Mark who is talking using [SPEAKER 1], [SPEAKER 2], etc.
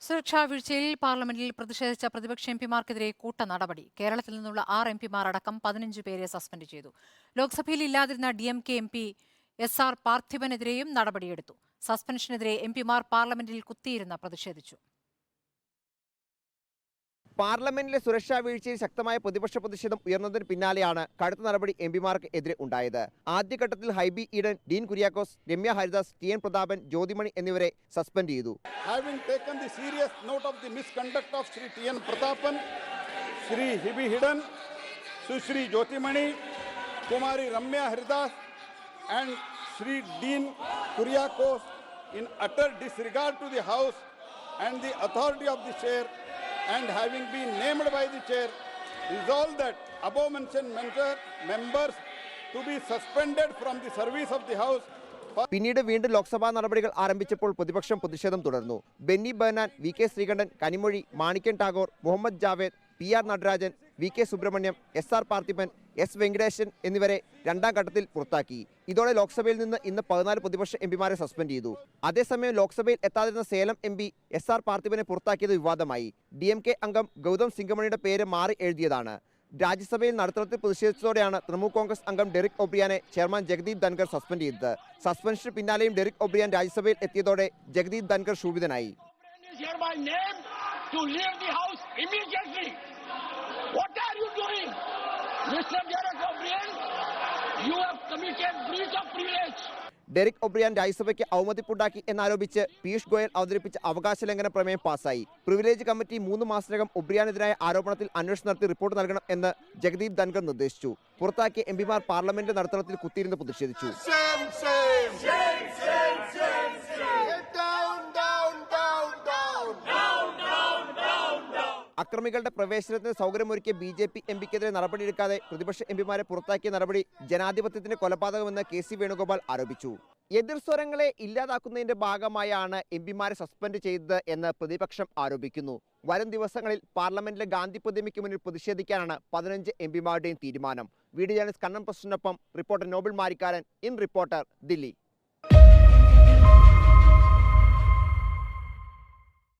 [SPEAKER 1] സുരക്ഷാ വീഴ്ചയിൽ പാർലമെന്റിൽ പ്രതിഷേധിച്ച പ്രതിപക്ഷ എംപിമാർക്കെതിരെ കൂട്ട നടപടി. കേരളത്തിൽ നിന്നുള്ള 6 എംപിമാർ അടക്കം 15 പേരെ സസ്പെൻഡ് ചെയ്തു. ലോക്സഭയിൽ ഇല്ലാതിരുന്ന DMK എംപി SR പാർത്ഥിബനെതിരെയും നടപടിയെടുത്തു. സസ്പെൻഷനെതിരെ എംപിമാർ പാർലമെന്റിൽ കുത്തിയിരുന്ന് പ്രതിഷേധിച്ചു.
[SPEAKER 2] പാർലമെന്റിലെ സുരക്ഷാ വീഴ്ചയിൽ ശക്തമായ പ്രതിപക്ഷ പ്രതിഷേധം ഉയർന്നതിന് പിന്നാലെയാണ് കടുത്ത നടപടി എംപിമാർക്ക് എതിരെ ഉണ്ടായത്. ആദ്യഘട്ടത്തിൽ ഹൈബി ഈഡൻ, ഡീൻ കുര്യാക്കോസ്, രമ്യ ഹരിദാസ്, TN പ്രതാപൻ, ജ്യോതിമണി എന്നിവരെ സസ്പെൻഡ് ചെയ്തു.
[SPEAKER 3] Having taken the serious note of the misconduct of Sri TN Pratapan, Sri Haibi Eiden, Sri Jyotimani, Kumari Ramya Haridas and Sri Dean Kuryakos in utter disregard to the House and the authority of the chair, and having been named by the chair, resolved that above mentioned members to be suspended from the service of the House.
[SPEAKER 2] പിന്നീട് വീണ്ടും ലോക്സഭാ നടപടികൾ ആരംഭിച്ചപ്പോൾ പ്രതിപക്ഷം പ്രതിഷേധം തുടർന്നു. Benny Behanan, VK Sreekandan, Kanimozhi, Manikyan Tagore, Muhammad Javed, PR Natarajan, VK Subrahmanyam, SR Parthiban, S Venkatesan എന്നിവരെ രണ്ടാം ഘട്ടത്തിൽ പുറത്താക്കി. ഇതോടെ ലോക്സഭയിൽ നിന്ന് ഇന്ന് 14 പ്രതിപക്ഷ എംപിമാരെ സസ്പെൻഡ് ചെയ്തു. അതേസമയം ലോക്സഭയിൽ എത്താതിരുന്ന സേലം MP SR പാർത്ഥിബനെ പുറത്താക്കിയത് വിവാദമായി. DMK അംഗം ഗൗതം സിംഗമണിയുടെ പേര് മാറി എഴുതിയതാണ്. രാജ്യസഭയിൽ നടുത്തളത്തിൽ പ്രതിഷേധിച്ചതോടെയാണ് തൃണമൂൽ കോൺഗ്രസ് അംഗം ഡെറിക് ഒബ്രിയാനെ ചെയർമാൻ ജഗദീപ് ധൻകർ സസ്പെൻഡ് ചെയ്തത്. സസ്പെൻഷന് പിന്നാലെയും ഡെറിക് ഒബ്രിയാൻ രാജ്യസഭയിൽ എത്തിയതോടെ ജഗദീപ് ധൻകർ ക്ഷുഭിതനായി.
[SPEAKER 4] What are you doing? Mr. Derek O'Brien, you have committed breach of privilege.
[SPEAKER 2] Derek O'Brien രാജ്യസഭയ്ക്ക് അവമതിപ്പുണ്ടാക്കി എന്നാരോപിച്ച് പീയൂഷ് ഗോയൽ അവതരിപ്പിച്ച അവകാശ ലംഘന പ്രമേയം പാസായി. പ്രിവിലേജ് കമ്മിറ്റി 3 മാസത്തിനകം ഒബ്രിയാനെതിരായ ആരോപണത്തിൽ അന്വേഷണം നടത്തി റിപ്പോർട്ട് നൽകണം എന്ന് ജഗദീപ് ധൻകർ നിർദ്ദേശിച്ചു. പുറത്താക്കിയ എംപിമാർ പാർലമെന്റ് നടുത്തളത്തിൽ കുത്തിയിരുന്ന് പ്രതിഷേധിച്ചു. അക്രമികളുടെ പ്രവേശനത്തിന് സൗകര്യമൊരുക്കിയ BJP എംപിക്കെതിരെ നടപടിയെടുക്കാതെ പ്രതിപക്ഷ എംപിമാരെ പുറത്താക്കിയ നടപടി ജനാധിപത്യത്തിന്റെ കൊലപാതകമെന്ന് KC വേണുഗോപാൽ ആരോപിച്ചു. എതിർസ്വരങ്ങളെ ഇല്ലാതാക്കുന്നതിന്റെ ഭാഗമായാണ് എംപിമാരെ സസ്പെൻഡ് ചെയ്തത് എന്ന് പ്രതിപക്ഷം ആരോപിക്കുന്നു. വരും ദിവസങ്ങളിൽ പാർലമെന്റിലെ ഗാന്ധി പ്രതിമയ്ക്ക് മുന്നിൽ പ്രതിഷേധിക്കാനാണ് 15 എംപിമാരുടെയും തീരുമാനം. വീഡിയോ ജേർണലിസ്റ്റ് കണ്ണൻ പ്രസിനൊപ്പം reporter Noble Marikkaran, in reporter, Delhi.